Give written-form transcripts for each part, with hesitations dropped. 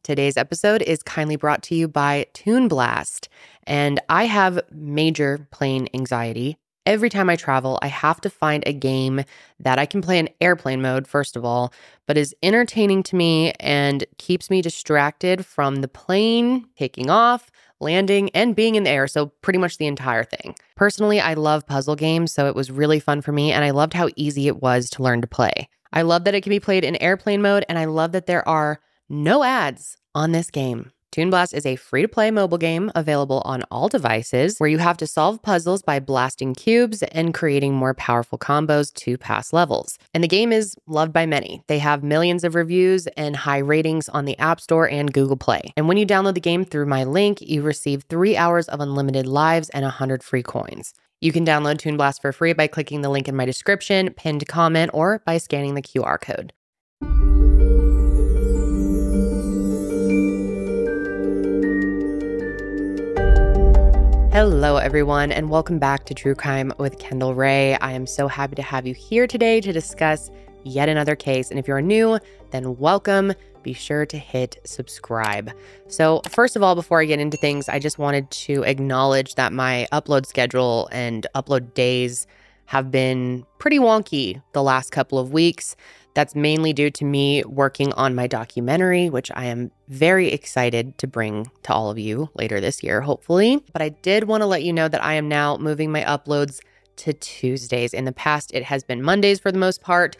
Today's episode is kindly brought to you by Toon Blast, and I have major plane anxiety. Every time I travel, I have to find a game that I can play in airplane mode, first of all, but is entertaining to me and keeps me distracted from the plane taking off, landing, and being in the air, so pretty much the entire thing. Personally, I love puzzle games, so it was really fun for me, and I loved how easy it was to learn to play. I love that it can be played in airplane mode, and I love that there are no ads on this game. Toon Blast is a free-to-play mobile game available on all devices where you have to solve puzzles by blasting cubes and creating more powerful combos to pass levels. And the game is loved by many. They have millions of reviews and high ratings on the App Store and Google Play. And when you download the game through my link, you receive 3 hours of unlimited lives and 100 free coins. You can download Toon Blast for free by clicking the link in my description, pinned comment, or by scanning the QR code. Hello, everyone, and welcome back to True Crime with Kendall Rae. I am so happy to have you here today to discuss yet another case. And if you're new, then welcome. Be sure to hit subscribe. So first of all, before I get into things, I just wanted to acknowledge that my upload schedule and upload days have been pretty wonky the last couple of weeks. That's mainly due to me working on my documentary, which I am very excited to bring to all of you later this year, hopefully. But I did want to let you know that I am now moving my uploads to Tuesdays. In the past, it has been Mondays for the most part.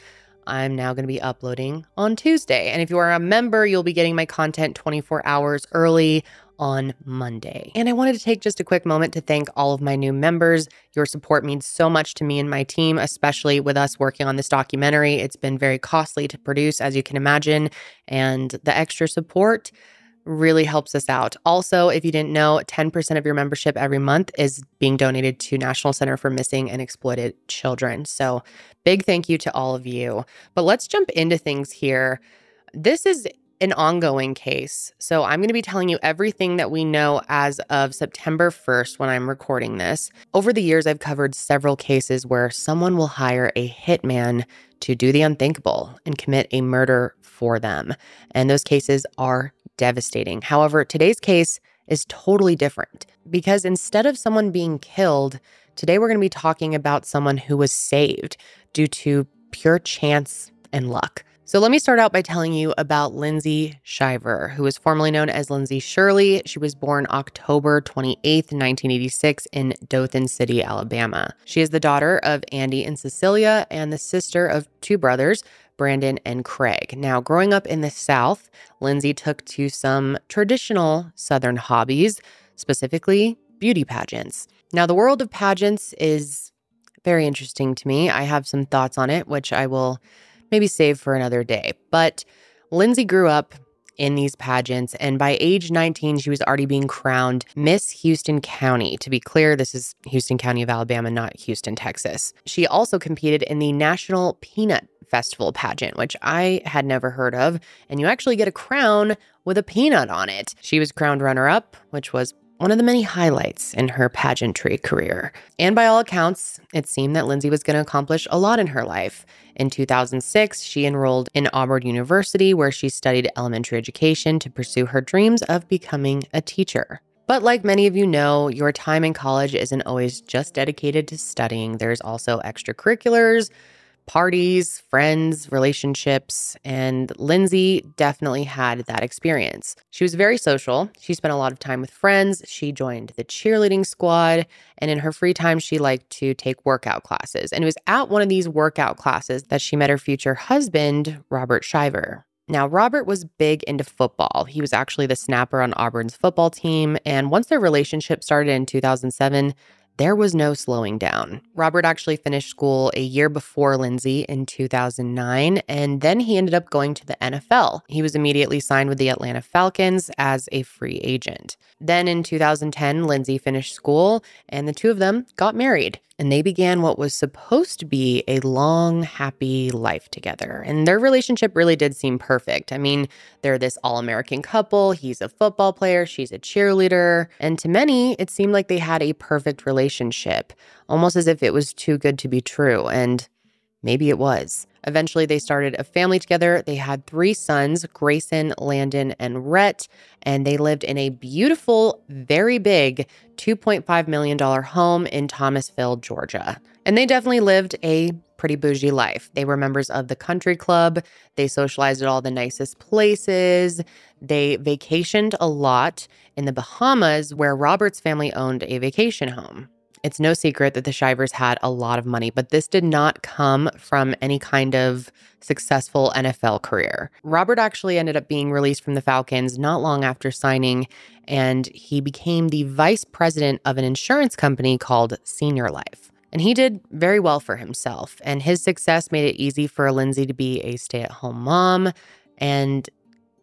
I'm now going to be uploading on Tuesday. And if you are a member, you'll be getting my content 24 hours early on Monday. And I wanted to take just a quick moment to thank all of my new members. Your support means so much to me and my team, especially with us working on this documentary. It's been very costly to produce, as you can imagine, and the extra support really helps us out. Also, if you didn't know, 10% of your membership every month is being donated to National Center for Missing and Exploited Children. So big thank you to all of you. But let's jump into things here. This is an ongoing case. So I'm going to be telling you everything that we know as of September 1st when I'm recording this. Over the years, I've covered several cases where someone will hire a hitman to do the unthinkable and commit a murder for them. And those cases are devastating. However, today's case is totally different because instead of someone being killed, today we're going to be talking about someone who was saved due to pure chance and luck. So let me start out by telling you about Lindsay Shiver, who is formerly known as Lindsay Shirley. She was born October 28th, 1986 in Dothan City, Alabama. She is the daughter of Andy and Cecilia and the sister of 2 brothers, Brandon and Craig. Now, growing up in the South, Lindsay took to some traditional Southern hobbies, specifically beauty pageants. Now, the world of pageants is very interesting to me. I have some thoughts on it, which I will maybe save for another day. But Lindsay grew up in these pageants, and by age 19, she was already being crowned Miss Houston County. To be clear, this is Houston County of Alabama, not Houston, Texas. She also competed in the National Peanut Festival pageant, which I had never heard of, and you actually get a crown with a peanut on it. She was crowned runner-up, which was one of the many highlights in her pageantry career. And by all accounts, it seemed that Lindsay was going to accomplish a lot in her life. In 2006, she enrolled in Auburn University, where she studied elementary education to pursue her dreams of becoming a teacher. But like many of you know, your time in college isn't always just dedicated to studying. There's also extracurriculars, parties, friends, relationships, and Lindsay definitely had that experience. She was very social. She spent a lot of time with friends. She joined the cheerleading squad, and in her free time, she liked to take workout classes. And it was at one of these workout classes that she met her future husband, Robert Shiver. Now, Robert was big into football. He was actually the snapper on Auburn's football team, and once their relationship started in 2007, there was no slowing down. Robert actually finished school a year before Lindsay in 2009, and then he ended up going to the NFL. He was immediately signed with the Atlanta Falcons as a free agent. Then in 2010, Lindsay finished school, and the 2 of them got married. And they began what was supposed to be a long, happy life together. And their relationship really did seem perfect. I mean, they're this all-American couple. He's a football player. She's a cheerleader. And to many, it seemed like they had a perfect relationship, almost as if it was too good to be true. And Maybe it was. Eventually, they started a family together. They had 3 sons, Grayson, Landon, and Rhett, and they lived in a beautiful, very big $2.5 million home in Thomasville, Georgia. And they definitely lived a pretty bougie life. They were members of the country club. They socialized at all the nicest places. They vacationed a lot in the Bahamas, where Robert's family owned a vacation home. It's no secret that the Shivers had a lot of money, but this did not come from any kind of successful NFL career. Robert actually ended up being released from the Falcons not long after signing, and he became the vice president of an insurance company called Senior Life. And he did very well for himself, and his success made it easy for Lindsay to be a stay-at-home mom. And,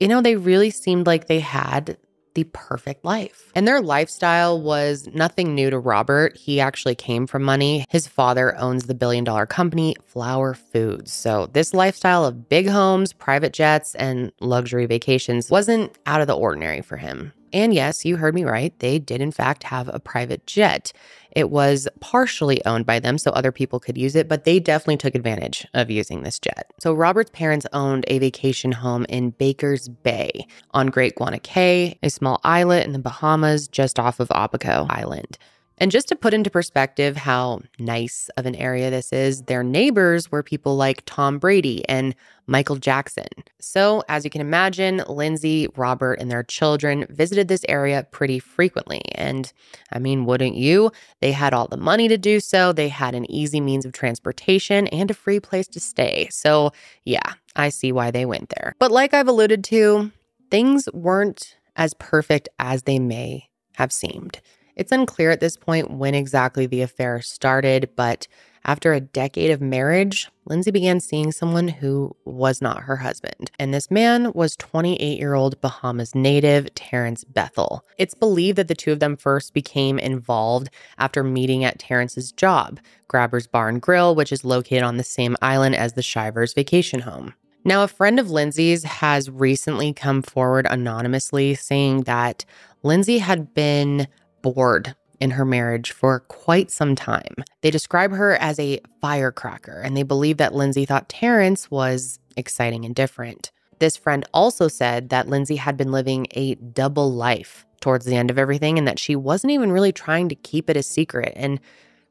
they really seemed like they had the perfect life. And their lifestyle was nothing new to Robert. He actually came from money. His father owns the billion-dollar company Flower Foods. So this lifestyle of big homes, private jets, and luxury vacations wasn't out of the ordinary for him. And yes, you heard me right. They did in fact have a private jet. It was partially owned by them so other people could use it, but they definitely took advantage of using this jet. So Robert's parents owned a vacation home in Baker's Bay on Great Guana Cay, a small islet in the Bahamas just off of Arapahoe Island. And just to put into perspective how nice of an area this is, their neighbors were people like Tom Brady and Michael Jackson. So as you can imagine, Lindsay, Robert, and their children visited this area pretty frequently. And I mean, wouldn't you? They had all the money to do so. They had an easy means of transportation and a free place to stay. So yeah, I see why they went there. But like I've alluded to, things weren't as perfect as they may have seemed. It's unclear at this point when exactly the affair started, but after a decade of marriage, Lindsay began seeing someone who was not her husband. And this man was 28-year-old Bahamas native Terrence Bethel. It's believed that the two of them first became involved after meeting at Terrence's job, Grabber's Bar and Grill, which is located on the same island as the Shivers' vacation home. Now, a friend of Lindsay's has recently come forward anonymously saying that Lindsay had been bored in her marriage for quite some time. They describe her as a firecracker, and they believe that Lindsay thought Terrence was exciting and different. This friend also said that Lindsay had been living a double life towards the end of everything and that she wasn't even really trying to keep it a secret. And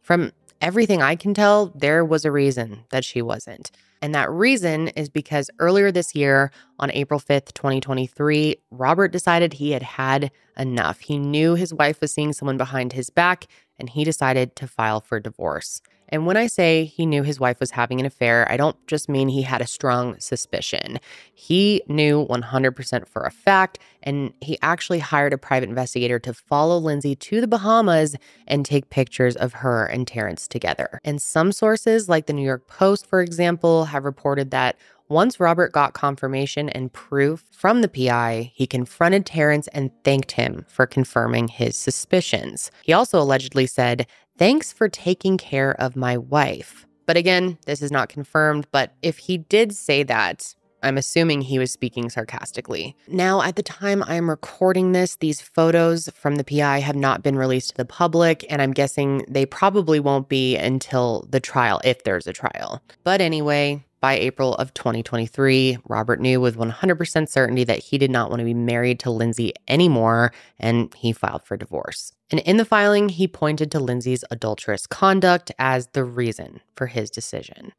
from everything I can tell, there was a reason that she wasn't. And that reason is because earlier this year, on April 5th, 2023, Robert decided he had had enough. He knew his wife was seeing someone behind his back, and he decided to file for divorce. And when I say he knew his wife was having an affair, I don't just mean he had a strong suspicion. He knew 100% for a fact, and he actually hired a private investigator to follow Lindsay to the Bahamas and take pictures of her and Terrence together. And some sources, like the New York Post, for example, have reported that once Robert got confirmation and proof from the PI, he confronted Terrence and thanked him for confirming his suspicions. He also allegedly said, "Thanks for taking care of my wife." But again, this is not confirmed, but if he did say that, I'm assuming he was speaking sarcastically. Now, at the time I'm recording this, these photos from the PI have not been released to the public, and I'm guessing they probably won't be until the trial, if there's a trial. But anyway, by April of 2023, Robert knew with 100% certainty that he did not want to be married to Lindsay anymore, and he filed for divorce. And in the filing, he pointed to Lindsay's adulterous conduct as the reason for his decision.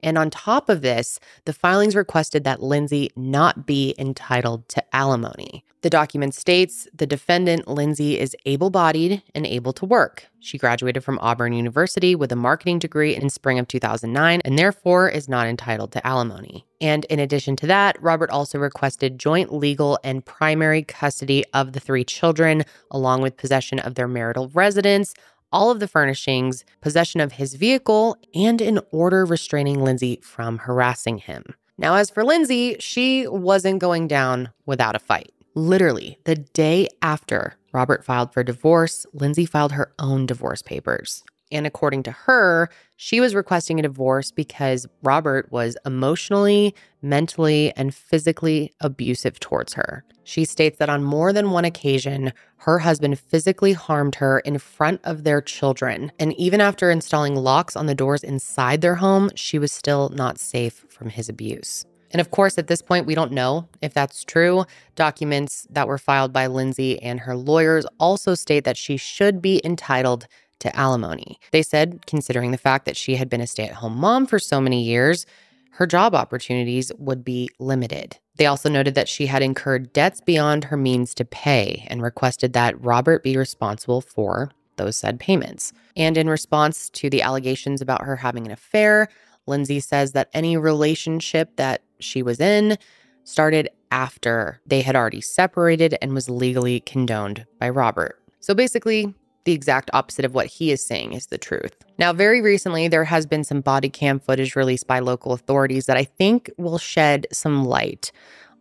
And on top of this, the filings requested that Lindsay not be entitled to alimony. The document states the defendant, Lindsay, is able-bodied and able to work. She graduated from Auburn University with a marketing degree in spring of 2009 and therefore is not entitled to alimony. And in addition to that, Robert also requested joint legal and primary custody of the 3 children, along with possession of their marital residence, all of the furnishings, possession of his vehicle, and an order restraining Lindsay from harassing him. Now, as for Lindsay, she wasn't going down without a fight. Literally, the day after Robert filed for divorce, Lindsay filed her own divorce papers. And according to her, she was requesting a divorce because Robert was emotionally, mentally, and physically abusive towards her. She states that on more than one occasion, her husband physically harmed her in front of their children. And even after installing locks on the doors inside their home, she was still not safe from his abuse. And of course, at this point, we don't know if that's true. Documents that were filed by Lindsay and her lawyers also state that she should be entitled to alimony. They said, considering the fact that she had been a stay-at-home mom for so many years, her job opportunities would be limited. They also noted that she had incurred debts beyond her means to pay and requested that Robert be responsible for those said payments. And in response to the allegations about her having an affair, Lindsay says that any relationship that she was in started after they had already separated and was legally condoned by Robert. So basically, the exact opposite of what he is saying is the truth. Now, very recently, there has been some body cam footage released by local authorities that I think will shed some light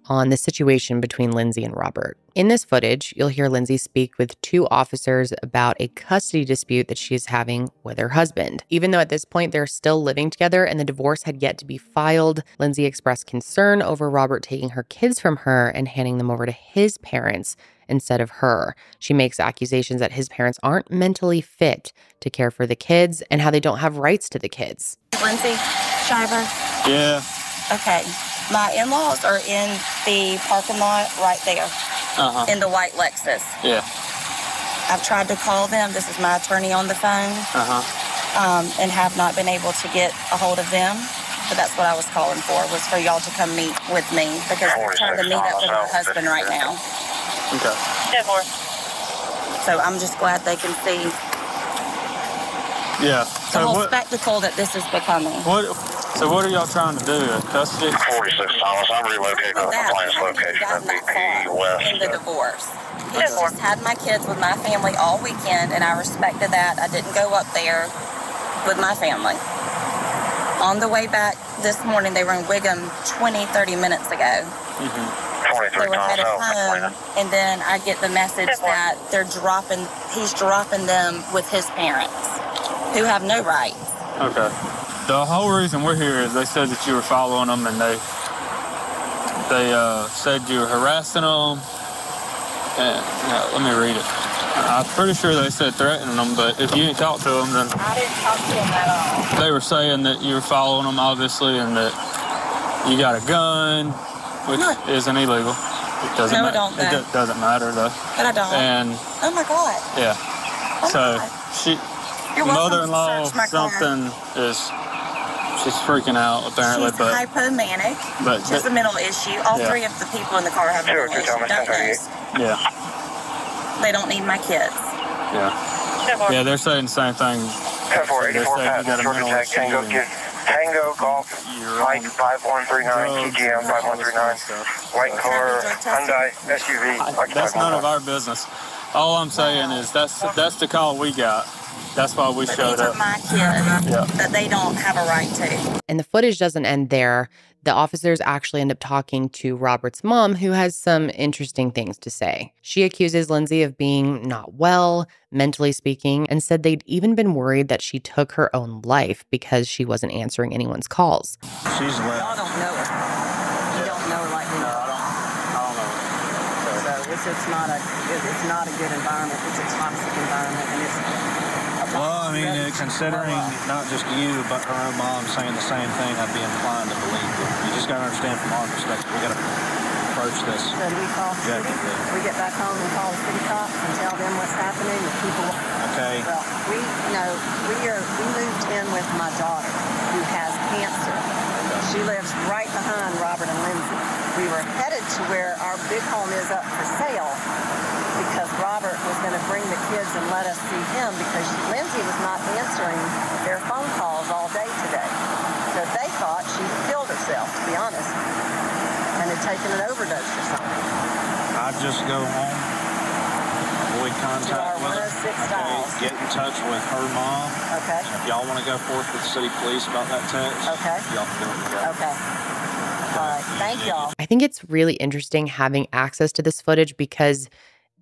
on the situation between Lindsay and Robert. In this footage, you'll hear Lindsay speak with two officers about a custody dispute that she is having with her husband. Even though at this point they're still living together and the divorce had yet to be filed, Lindsay expressed concern over Robert taking her kids from her and handing them over to his parents instead of her. She makes accusations that his parents aren't mentally fit to care for the kids and how they don't have rights to the kids. Lindsay Shiver? Yeah. Okay. My in-laws are in the parking lot right there, in the white Lexus. Yeah. I've tried to call them. This is my attorney on the phone, and have not been able to get a hold of them. But that's what I was calling for, was for y'all to come meet with me, because I'm trying to meet up with my husband right now. Okay. So I'm just glad they can see Yeah. the whole spectacle that this is becoming. So what are y'all trying to do? Custody? 46 Thomas. I'm relocating to the compliance location at BP West. In the divorce. He just had my kids with my family all weekend, and I respected that. I didn't go up there with my family. On the way back this morning, they were in Wiggum 20, 30 minutes ago. They were headed home, and then I get the message that he's dropping them with his parents, who have no rights. Okay. The whole reason we're here is they said that you were following them, and they said you were harassing them. And let me read it. I'm pretty sure they said threatening them, but if you didn't talk to them, then I didn't talk to them at all. they were saying that you were following them, obviously, and that you got a gun, which isn't illegal. It doesn't No, I don't, though. It doesn't matter, though. But I don't. And oh my God. yeah. Oh So my God. your mother-in-law, something is, she's freaking out apparently. She's hypomanic. But She has a mental issue. All three of the people in the car have mental issues. Don't know. Yeah. They don't need my kids. Yeah. Yeah, they're saying the same thing. 10-4-84 Pat, Georgia Tech, Tango Golf, Mike 5139, TGM 5139, white color Hyundai SUV. That's none of our business. All I'm saying is that's the call we got. That's why we showed up. These are my kids that they don't have a right to. And the footage doesn't end there. The officers actually end up talking to Robert's mom, who has some interesting things to say. She accuses Lindsay of being not well, mentally speaking, and said they'd even been worried that she took her own life because she wasn't answering anyone's calls. She's left. Y'all don't know her. You don't know her like me. No, I don't know. So it's not a good environment. It's a toxic environment, and it's. Well, I mean, considering not just you, but her own mom saying the same thing, I'd be inclined to believe you. You just got to understand from our perspective, we got to approach this. So do we call the city? We get back home and call the city cops and tell them what's happening. The people. Okay. Well, we moved in with my daughter who has cancer. She lives right behind Robert and Lindsay. We were headed to where our big home is up for sale, because Robert was going to bring the kids and let us see him, because Lindsay was not answering their phone calls all day today. So they thought she had killed herself, to be honest, and had taken an overdose or something. I'd just go home, avoid contact with her, get in touch with her mom. Okay. And if y'all want to go forth with the city police about that text, y'all can do it together. Okay. All right. Thank y'all. I think it's really interesting having access to this footage because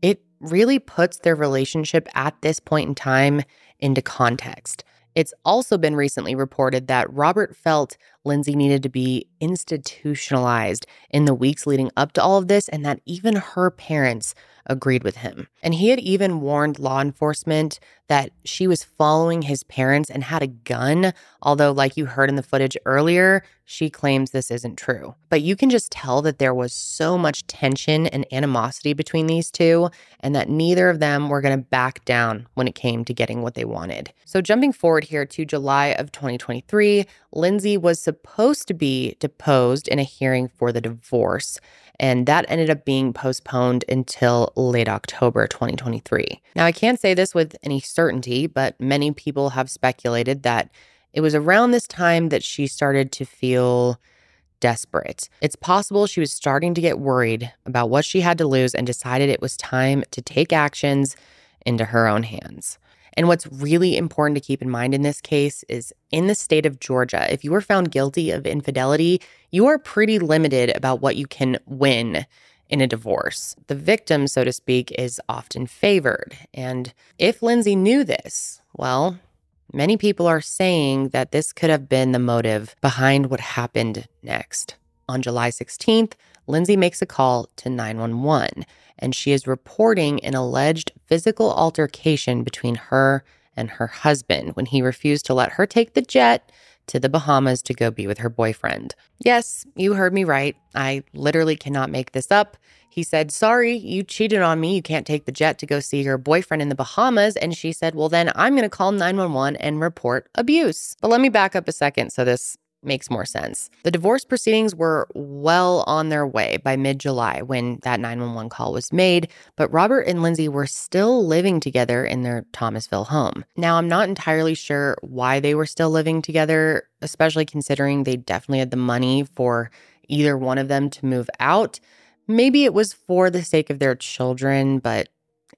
it really puts their relationship at this point in time into context. It's also been recently reported that Robert felt Lindsay needed to be institutionalized in the weeks leading up to all of this, and that even her parents agreed with him. And he had even warned law enforcement that she was following his parents and had a gun, although like you heard in the footage earlier, she claims this isn't true. But you can just tell that there was so much tension and animosity between these two, and that neither of them were going to back down when it came to getting what they wanted. So jumping forward here to July of 2023, Lindsay was supposed to be deposed in a hearing for the divorce, and that ended up being postponed until late October 2023. Now, I can't say this with any certainty, but many people have speculated that it was around this time that she started to feel desperate. It's possible she was starting to get worried about what she had to lose and decided it was time to take actions into her own hands. And what's really important to keep in mind in this case is in the state of Georgia, if you were found guilty of infidelity, you are pretty limited about what you can win in a divorce. The victim, so to speak, is often favored. And if Lindsay knew this, well, many people are saying that this could have been the motive behind what happened next. On July 16th, Lindsay makes a call to 911, and she is reporting an alleged physical altercation between her and her husband when he refused to let her take the jet to the Bahamas to go be with her boyfriend. Yes, you heard me right. I literally cannot make this up. He said, "Sorry, you cheated on me. You can't take the jet to go see your boyfriend in the Bahamas." And she said, "Well, then I'm going to call 911 and report abuse." But let me back up a second so this makes more sense. The divorce proceedings were well on their way by mid-July when that 911 call was made, but Robert and Lindsay were still living together in their Thomasville home. Now, I'm not entirely sure why they were still living together, especially considering they definitely had the money for either one of them to move out. Maybe it was for the sake of their children, but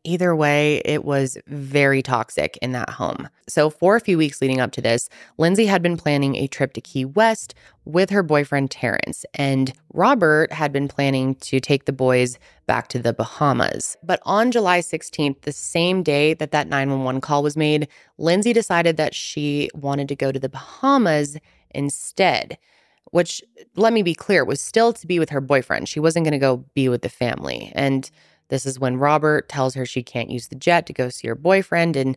either way, it was very toxic in that home. So for a few weeks leading up to this, Lindsay had been planning a trip to Key West with her boyfriend, Terrence, and Robert had been planning to take the boys back to the Bahamas. But on July 16th, the same day that that 911 call was made, Lindsay decided that she wanted to go to the Bahamas instead, which, let me be clear, was still to be with her boyfriend. She wasn't going to go be with the family. And this is when Robert tells her she can't use the jet to go see her boyfriend. And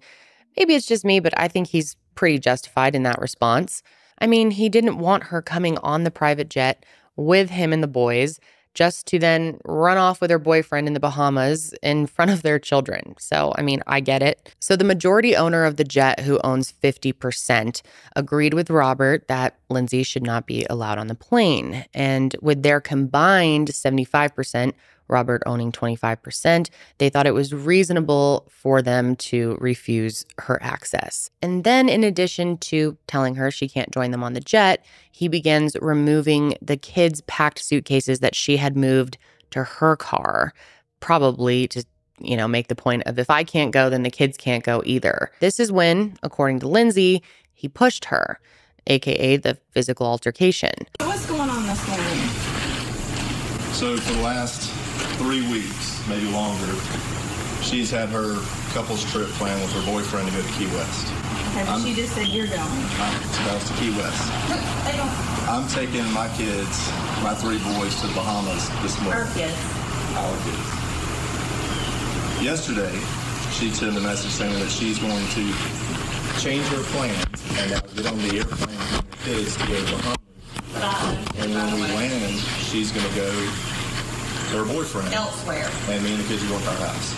maybe it's just me, but I think he's pretty justified in that response. I mean, he didn't want her coming on the private jet with him and the boys just to then run off with her boyfriend in the Bahamas in front of their children. So, I mean, I get it. So the majority owner of the jet, who owns 50%, agreed with Robert that Lindsay should not be allowed on the plane. And with their combined 75%, Robert owning 25%, they thought it was reasonable for them to refuse her access. And then in addition to telling her she can't join them on the jet, he begins removing the kids' packed suitcases that she had moved to her car, probably to, make the point of if I can't go, then the kids can't go either. This is when, according to Lindsay, he pushed her, aka the physical altercation. What's going on this morning? So for the last 3 weeks, maybe longer, she's had her couples trip planned with her boyfriend to go to Key West. Okay, but she just said you're going. That's to Key West. I'm taking my kids, my 3 boys, to the Bahamas this morning. Our kids. Our kids. Yesterday, she sent a message saying that she's going to change her plans and now get on the airplane with her kids to go to the Bahamas. And when we land, she's going to go to her boyfriend Elsewhere. And me and the kids are going to our house.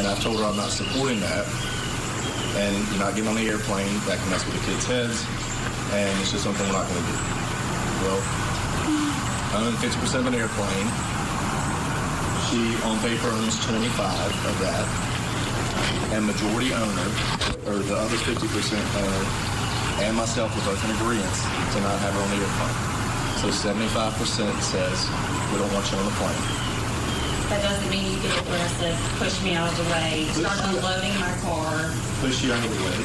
And I've told her I'm not supporting that. And you're not getting on the airplane. That can mess with the kids' heads. And it's just something we're not going to do. Well, I own 50% of an airplane. She, on paper, owns 25 of that. And majority owner, or the other 50% owner, and myself were both in agreement to not have her on the airplane. So 75% says, we don't want you on the plane. That doesn't mean you get aggressive, push me out of the way, start unloading my car. Push you out of the way?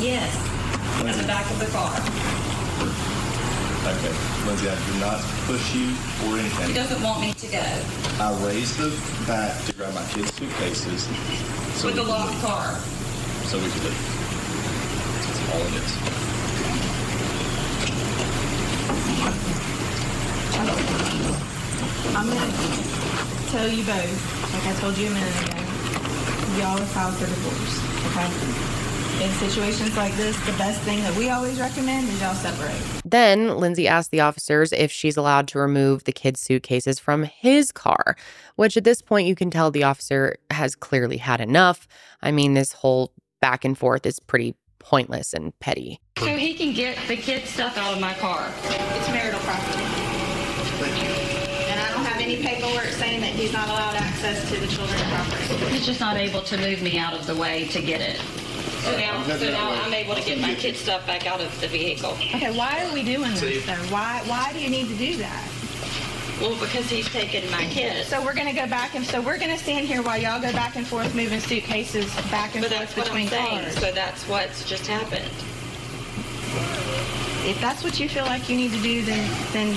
Yes, at the back of the car. Okay, Lindsay, I did not push you or He anything. doesn't want me to go. I raised the back to grab my kids' suitcases so With we a could locked leave. car. So we could leave. That's all it is. I'm going to tell you both, like I told you a minute ago, y'all are filed for divorce, okay? In situations like this, the best thing that we always recommend is y'all separate. Then Lindsay asked the officers if she's allowed to remove the kids' suitcases from his car, which at this point you can tell the officer has clearly had enough. I mean, this whole back and forth is pretty pointless and petty. So he can get the kid stuff out of my car. It's marital property. And I don't have any paperwork saying that he's not allowed access to the children's property. He's just not able to move me out of the way to get it. So now I'm able to get my kid stuff back out of the vehicle. Okay, why are we doing this though? Why do you need to do that? Well, because he's taking my kids. So we're gonna go back and so we're gonna stand here while y'all go back and forth moving suitcases back and But forth that's what I'm between saying. cars. So that's what's just happened. If that's what you feel like you need to do, then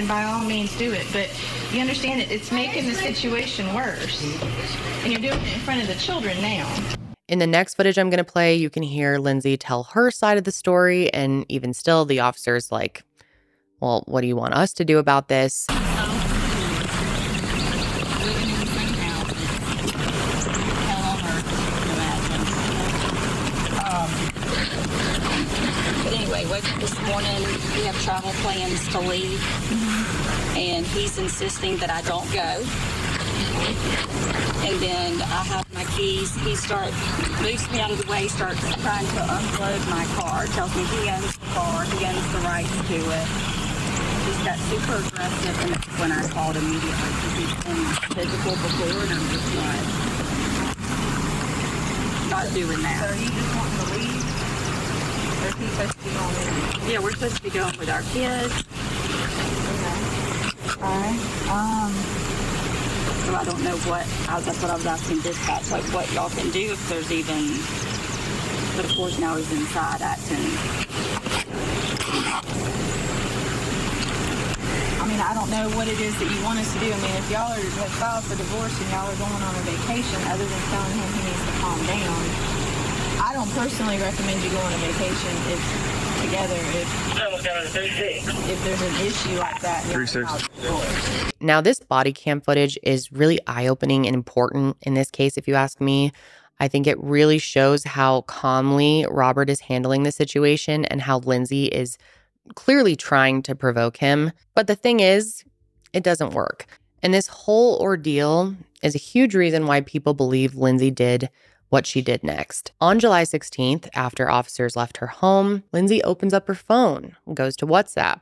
by all means do it. But you understand that it's making the situation worse, and you're doing it in front of the children now. In the next footage I'm going to play, you can hear Lindsay tell her side of the story, and even still, the officer's like, well, what do you want us to do about this? But anyway, woke up this morning, we have travel plans to leave, and he's insisting that I don't go. And then I have my keys. He moves me out of the way, starts trying to unload my car, tells me he owns the car, he owns the rights to it. He's got super aggressive, and that's when I called immediately because he's been physical before, and I'm just not doing that. So are you just wanting to leave, or is he supposed to be going in? Yeah, we're supposed to be going with our kids. Okay. All right. So I don't know that's what I was asking dispatch, like what y'all can do if there's even, but of course now he's inside acting. I mean, I don't know what it is that you want us to do. I mean, if y'all have filed for divorce and y'all are going on a vacation, other than telling him he needs to calm down, I don't personally recommend you go on a vacation if there's an issue like that. And you're filed for divorce. Now, this body cam footage is really eye-opening and important in this case, if you ask me. I think it really shows how calmly Robert is handling the situation and how Lindsay is clearly trying to provoke him. But the thing is, it doesn't work. And this whole ordeal is a huge reason why people believe Lindsay did what she did next. On July 16th, after officers left her home, Lindsay opens up her phone, goes to WhatsApp,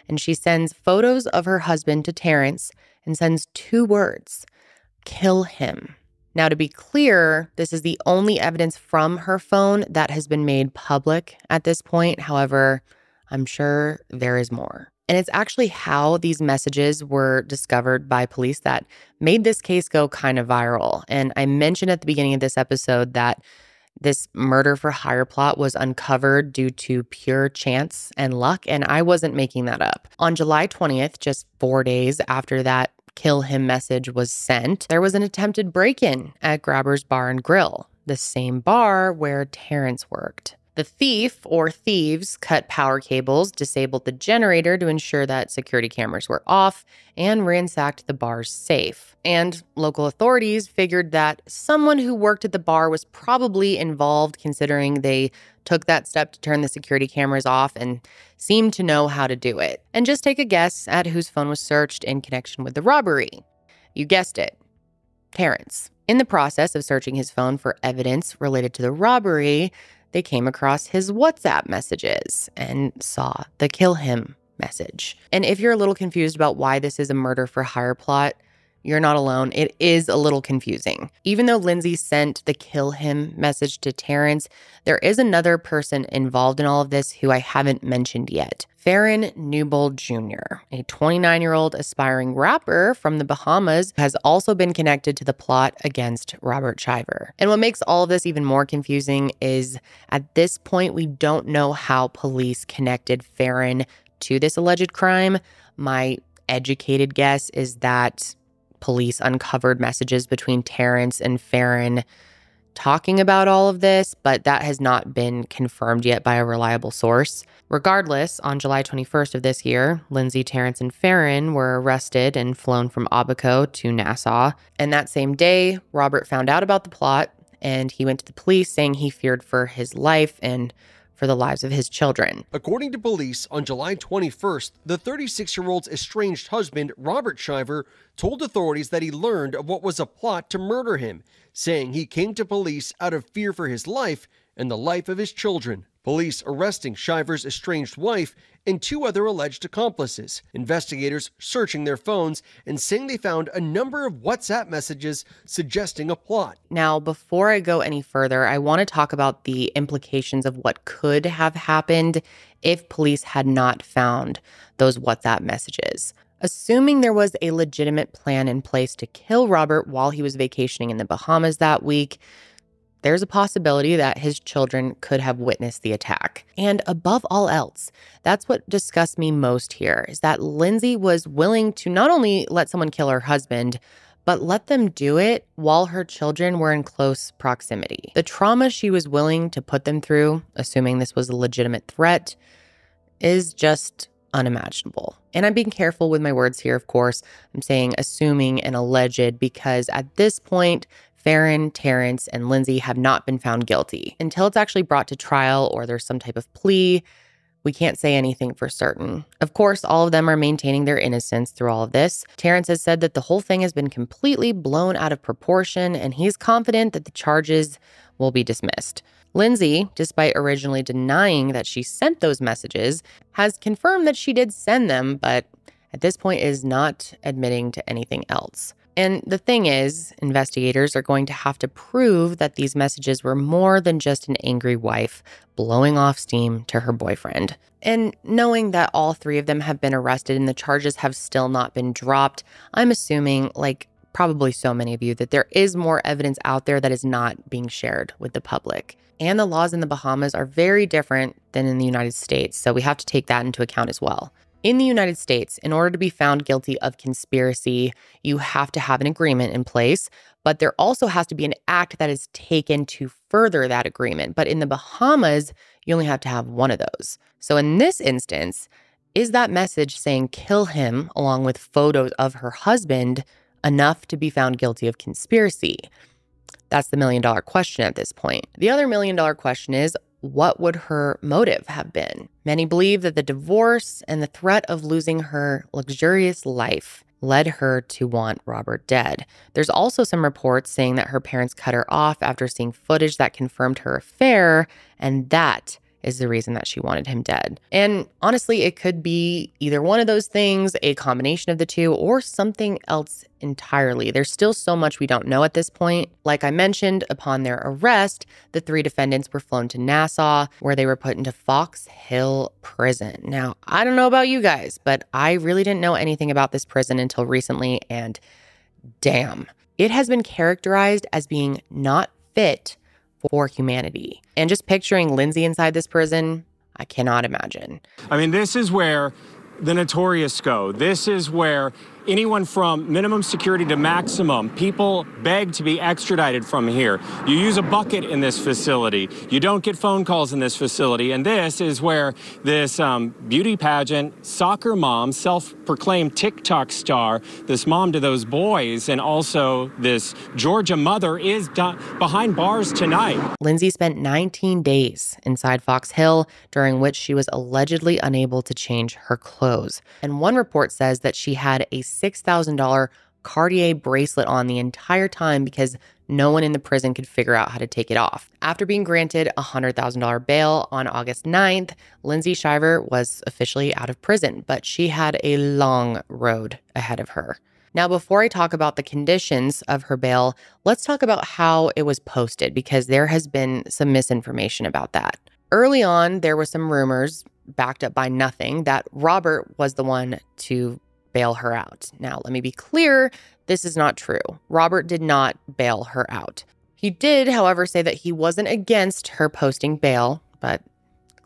and she sends photos of her husband to Terrence and sends 2 words: kill him. Now, to be clear, this is the only evidence from her phone that has been made public at this point. However, I'm sure there is more. And it's actually how these messages were discovered by police that made this case go kind of viral. And I mentioned at the beginning of this episode that this murder for hire plot was uncovered due to pure chance and luck, and I wasn't making that up. On July 20th, just 4 days after that kill him message was sent, there was an attempted break-in at Grabber's Bar and Grill, the same bar where Terrence worked. The thief or thieves cut power cables, disabled the generator to ensure that security cameras were off, and ransacked the bar's safe. And local authorities figured that someone who worked at the bar was probably involved, considering they took that step to turn the security cameras off and seemed to know how to do it. And just take a guess at whose phone was searched in connection with the robbery. You guessed it, Terrence. In the process of searching his phone for evidence related to the robbery, they came across his WhatsApp messages and saw the kill him message. And if you're a little confused about why this is a murder for hire plot, you're not alone. It is a little confusing. Even though Lindsay sent the kill him message to Terrence, there is another person involved in all of this who I haven't mentioned yet. Farron Newbold Jr., a 29-year-old aspiring rapper from the Bahamas, has also been connected to the plot against Robert Shiver. And what makes all of this even more confusing is at this point, we don't know how police connected Farron to this alleged crime. My educated guess is that police uncovered messages between Terrence and Farron talking about all of this, but that has not been confirmed yet by a reliable source. Regardless, on July 21st of this year, Lindsay, Terrence, and Farron were arrested and flown from Arapahoe to Nassau. And that same day, Robert found out about the plot, and he went to the police saying he feared for his life and for the lives of his children. According to police, on July 21st, the 36-year-old's estranged husband, Robert Shiver, told authorities that he learned of what was a plot to murder him, saying he came to police out of fear for his life and the life of his children. Police arresting Shiver's estranged wife and 2 other alleged accomplices. Investigators searching their phones and saying they found a number of WhatsApp messages suggesting a plot. Now, before I go any further, I want to talk about the implications of what could have happened if police had not found those WhatsApp messages. Assuming there was a legitimate plan in place to kill Robert while he was vacationing in the Bahamas that week, there's a possibility that his children could have witnessed the attack. And above all else, that's what disgusts me most here, is that Lindsay was willing to not only let someone kill her husband, but let them do it while her children were in close proximity. The trauma she was willing to put them through, assuming this was a legitimate threat, is just unimaginable. And I'm being careful with my words here, of course. I'm saying assuming and alleged because at this point, Farron, Terrence, and Lindsay have not been found guilty. Until it's actually brought to trial or there's some type of plea, we can't say anything for certain. Of course, all of them are maintaining their innocence through all of this. Terrence has said that the whole thing has been completely blown out of proportion, and he's confident that the charges will be dismissed. Lindsay, despite originally denying that she sent those messages, has confirmed that she did send them, but at this point is not admitting to anything else. And the thing is, investigators are going to have to prove that these messages were more than just an angry wife blowing off steam to her boyfriend. And knowing that all 3 of them have been arrested and the charges have still not been dropped, I'm assuming, like probably so many of you, that there is more evidence out there that is not being shared with the public. And the laws in the Bahamas are very different than in the United States, so we have to take that into account as well. In the United States, in order to be found guilty of conspiracy, you have to have an agreement in place, but there also has to be an act that is taken to further that agreement. But in the Bahamas, you only have to have one of those. So in this instance, is that message saying kill him along with photos of her husband enough to be found guilty of conspiracy? That's the $1 million question at this point. The other $1 million question is, what would her motive have been? Many believe that the divorce and the threat of losing her luxurious life led her to want Robert dead. There's also some reports saying that her parents cut her off after seeing footage that confirmed her affair, and that is the reason that she wanted him dead. And honestly, it could be either one of those things, a combination of the two, or something else entirely. There's still so much we don't know at this point. Like I mentioned, upon their arrest, the 3 defendants were flown to Nassau, where they were put into Fox Hill Prison. Now, I don't know about you guys, but I really didn't know anything about this prison until recently, and damn, it has been characterized as being not fit for humanity. And just picturing Lindsay inside this prison, I cannot imagine. I mean, this is where the notorious go. This is where anyone from minimum security to maximum, people beg to be extradited from here. You use a bucket in this facility. You don't get phone calls in this facility. And this is where this beauty pageant, soccer mom, self-proclaimed TikTok star, this mom to those boys, and also this Georgia mother is behind bars tonight. Lindsay spent 19 days inside Fox Hill, during which she was allegedly unable to change her clothes. And one report says that she had a $6,000 Cartier bracelet on the entire time because no one in the prison could figure out how to take it off. After being granted a $100,000 bail on August 9th, Lindsay Shiver was officially out of prison, but she had a long road ahead of her. Now, before I talk about the conditions of her bail, let's talk about how it was posted, because there has been some misinformation about that. Early on, there were some rumors, backed up by nothing, that Robert was the one to bail her out. Now, let me be clear, this is not true. Robert did not bail her out. He did, however, say that he wasn't against her posting bail, but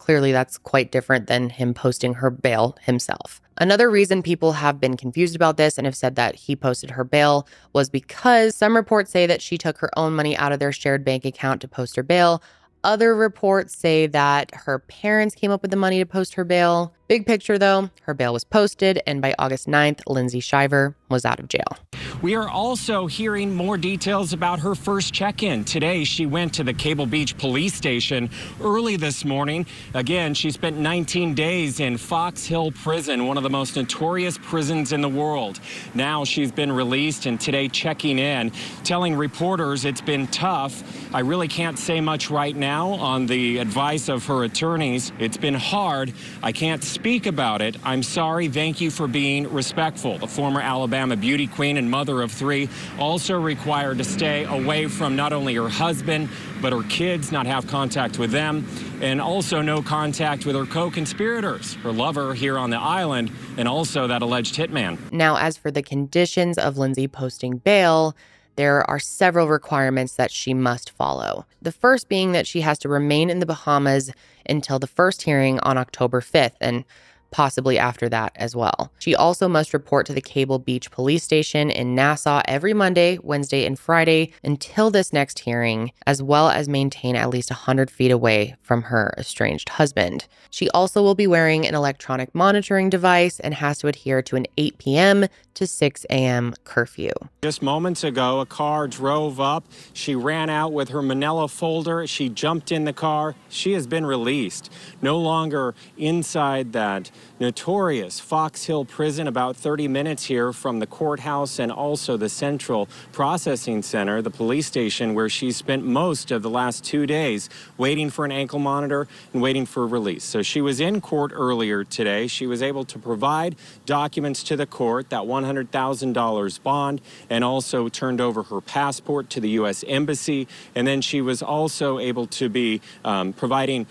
Clearly, that's quite different than him posting her bail himself. Another reason people have been confused about this and have said that he posted her bail was because some reports say that she took her own money out of their shared bank account to post her bail. Other reports say that her parents came up with the money to post her bail. Big picture, though, her bail was posted, and by August 9th, Lindsay Shiver was out of jail. We are also hearing more details about her first check-in. Today, she went to the Cable Beach police station early this morning. Again, she spent 19 days in Fox Hill Prison, one of the most notorious prisons in the world. Now she's been released, and today checking in, telling reporters it's been tough. I really can't say much right now on the advice of her attorneys. It's been hard. I can't speak about it. I'm sorry. Thank you for being respectful. The former Alabama beauty queen and mother of 3 also required to stay away from not only her husband, but her kids, not have contact with them, and also no contact with her co-conspirators, her lover here on the island, and also that alleged hitman. Now, as for the conditions of Lindsay posting bail, there are several requirements that she must follow. The first being that she has to remain in the Bahamas until the first hearing on October 5th, and possibly after that as well. She also must report to the Cable Beach police station in Nassau every Monday, Wednesday, and Friday until this next hearing, as well as maintain at least 100 feet away from her estranged husband. She also will be wearing an electronic monitoring device and has to adhere to an 8 p.m. to 6 a.m. curfew. Just moments ago, a car drove up. She ran out with her manila folder. She jumped in the car. She has been released. No longer inside that notorious Fox Hill prison, about 30 minutes here from the courthouse and also the Central Processing Center, the police station where she spent most of the last 2 days waiting for an ankle monitor and waiting for release. So she was in court earlier today. She was able to provide documents to the court, that $100,000 bond, and also turned over her passport to the U.S. Embassy. And then she was also able to be providing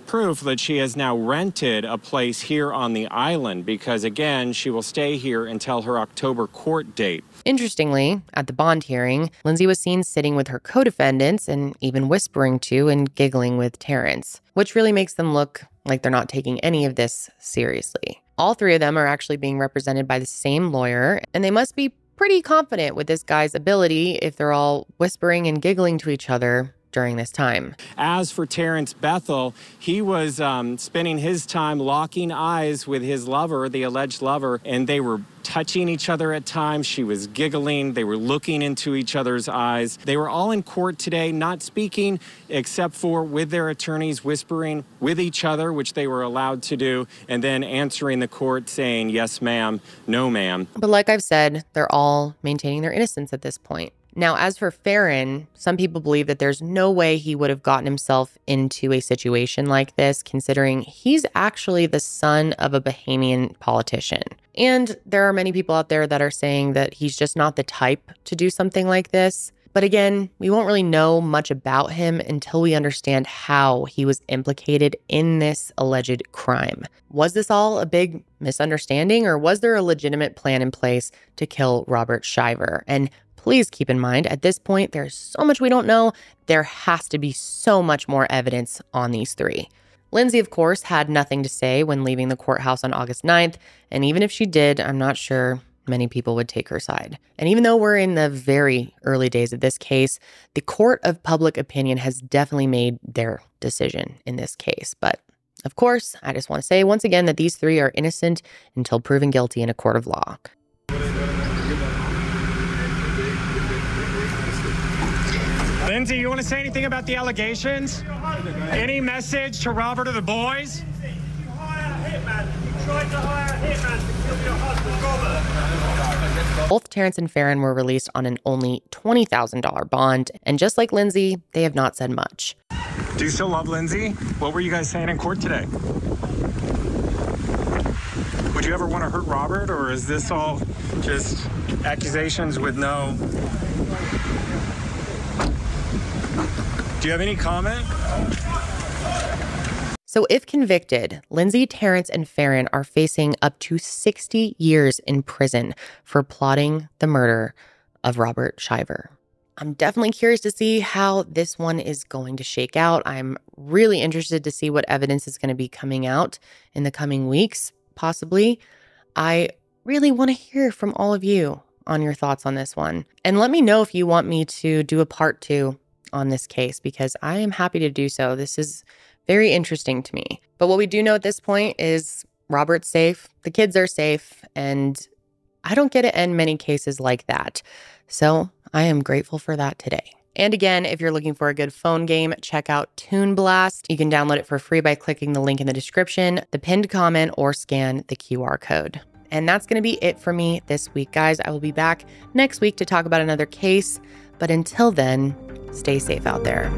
proof that she has now rented a place here on the island because, again, she will stay here until her October court date. Interestingly, at the bond hearing, Lindsay was seen sitting with her co-defendants and even whispering to and giggling with Terrence, which really makes them look like they're not taking any of this seriously. All 3 of them are actually being represented by the same lawyer, and they must be pretty confident with this guy's ability if they're all whispering and giggling to each other during this time. As for Terrence Bethel, he was spending his time locking eyes with his lover, the alleged lover, and they were touching each other at times. She was giggling. They were looking into each other's eyes. They were all in court today, not speaking except for with their attorneys, whispering with each other, which they were allowed to do, and then answering the court saying, yes, ma'am, no, ma'am. But like I've said, they're all maintaining their innocence at this point. Now, as for Farron, some people believe that there's no way he would have gotten himself into a situation like this, considering he's actually the son of a Bahamian politician. And there are many people out there that are saying that he's just not the type to do something like this. But again, we won't really know much about him until we understand how he was implicated in this alleged crime. Was this all a big misunderstanding, or was there a legitimate plan in place to kill Robert Shiver? And please keep in mind, at this point, there's so much we don't know. There has to be so much more evidence on these 3. Lindsay, of course, had nothing to say when leaving the courthouse on August 9th, and even if she did, I'm not sure many people would take her side. And even though we're in the very early days of this case, the court of public opinion has definitely made their decision in this case. But of course, I just want to say once again that these 3 are innocent until proven guilty in a court of law. Lindsay, you want to say anything about the allegations? Any message to Robert or the boys? Both Terrence and Farron were released on an only $20,000 bond, and just like Lindsay, they have not said much. Do you still love Lindsay? What were you guys saying in court today? Would you ever want to hurt Robert, or is this all just accusations with no... Do you have any comment? So if convicted, Lindsay, Terrence, and Farron are facing up to 60 years in prison for plotting the murder of Robert Shiver. I'm definitely curious to see how this one is going to shake out. I'm really interested to see what evidence is going to be coming out in the coming weeks, possibly. I really want to hear from all of you on your thoughts on this one. And let me know if you want me to do a part 2 on this case, because I am happy to do so. This is very interesting to me. But what we do know at this point is Robert's safe, the kids are safe, and I don't get to end many cases like that. So I am grateful for that today. And again, if you're looking for a good phone game, check out Toon Blast. You can download it for free by clicking the link in the description, the pinned comment, or scan the QR code. And that's going to be it for me this week, guys. I will be back next week to talk about another case. But until then, stay safe out there.